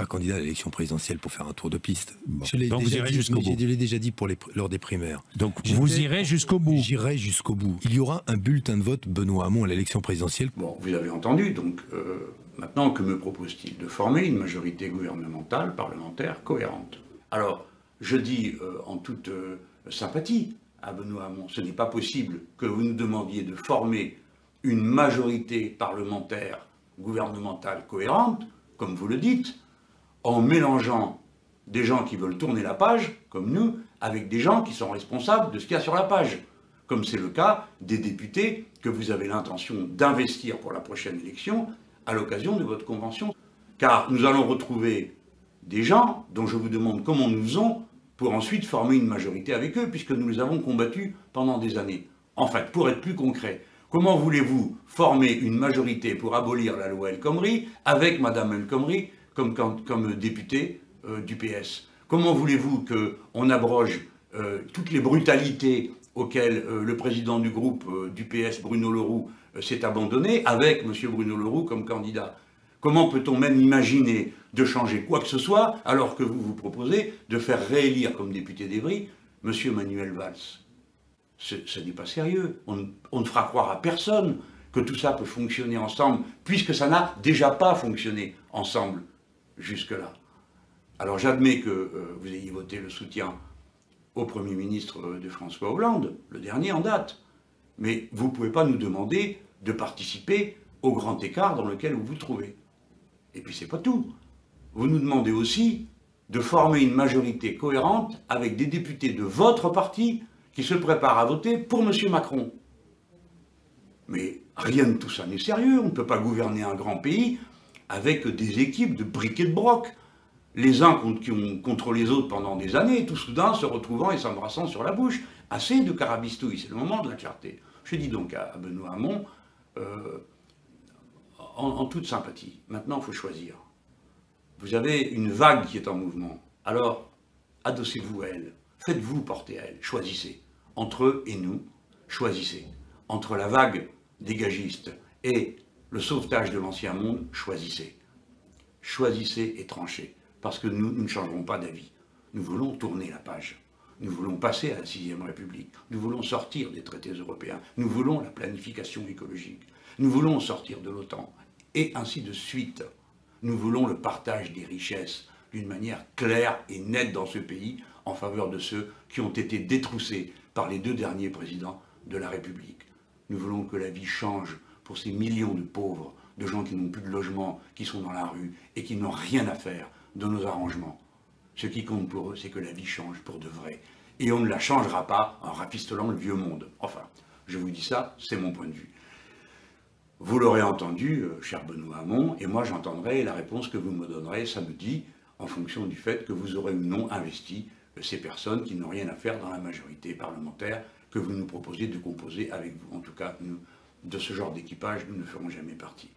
pas candidat à l'élection présidentielle pour faire un tour de piste. Bon. Je l'ai déjà dit lors des primaires. Donc vous irez jusqu'au bout. J'irai jusqu'au bout. Il y aura un bulletin de vote Benoît Hamon à l'élection présidentielle. Bon, vous avez entendu, donc maintenant, que me propose-t-il? De former une majorité gouvernementale, parlementaire, cohérente. Alors, je dis en toute sympathie à Benoît Hamon, ce n'est pas possible que vous nous demandiez de former une majorité parlementaire gouvernementale cohérente, comme vous le dites, en mélangeant des gens qui veulent tourner la page, comme nous, avec des gens qui sont responsables de ce qu'il y a sur la page, comme c'est le cas des députés que vous avez l'intention d'investir pour la prochaine élection à l'occasion de votre convention. Car nous allons retrouver des gens dont je vous demande comment nous faisons pour ensuite former une majorité avec eux, puisque nous les avons combattus pendant des années. En fait, pour être plus concret, comment voulez-vous former une majorité pour abolir la loi El Khomri avec Madame El Khomri comme députée du PS? Comment voulez-vous qu'on abroge toutes les brutalités auxquelles le président du groupe du PS, Bruno Le Roux, s'est abandonné avec M. Bruno Le Roux comme candidat? Comment peut-on même imaginer de changer quoi que ce soit alors que vous vous proposez de faire réélire comme député d'Évry M. Manuel Valls? Ce n'est pas sérieux. On ne fera croire à personne que tout ça peut fonctionner ensemble, puisque ça n'a déjà pas fonctionné ensemble jusque-là. Alors j'admets que vous ayez voté le soutien au Premier ministre de François Hollande, le dernier en date, mais vous ne pouvez pas nous demander de participer au grand écart dans lequel vous vous trouvez. Et puis c'est pas tout. Vous nous demandez aussi de former une majorité cohérente avec des députés de votre parti qui se préparent à voter pour M. Macron. Mais rien de tout ça n'est sérieux. On ne peut pas gouverner un grand pays avec des équipes de briques et de broc. Les uns contre les autres pendant des années, tout soudain se retrouvant et s'embrassant sur la bouche. Assez de carabistouilles, c'est le moment de la clarté. Je dis donc à Benoît Hamon, en toute sympathie, maintenant il faut choisir. Vous avez une vague qui est en mouvement, alors adossez-vous à elle, faites-vous porter à elle, choisissez. Entre eux et nous, choisissez. Entre la vague dégagiste et le sauvetage de l'ancien monde, choisissez. Choisissez et tranchez, parce que nous ne changerons pas d'avis. Nous voulons tourner la page. Nous voulons passer à la 6e République. Nous voulons sortir des traités européens. Nous voulons la planification écologique. Nous voulons sortir de l'OTAN. Et ainsi de suite. Nous voulons le partage des richesses d'une manière claire et nette dans ce pays en faveur de ceux qui ont été détroussés par les 2 derniers présidents de la République. Nous voulons que la vie change pour ces millions de pauvres, de gens qui n'ont plus de logement, qui sont dans la rue et qui n'ont rien à faire de nos arrangements. Ce qui compte pour eux, c'est que la vie change pour de vrai. Et on ne la changera pas en rafistolant le vieux monde. Enfin, je vous dis ça, c'est mon point de vue. Vous l'aurez entendu, cher Benoît Hamon, et moi j'entendrai la réponse que vous me donnerez samedi, en fonction du fait que vous aurez ou non investi ces personnes qui n'ont rien à faire dans la majorité parlementaire que vous nous proposez de composer avec vous. En tout cas, nous, de ce genre d'équipage, nous ne ferons jamais partie.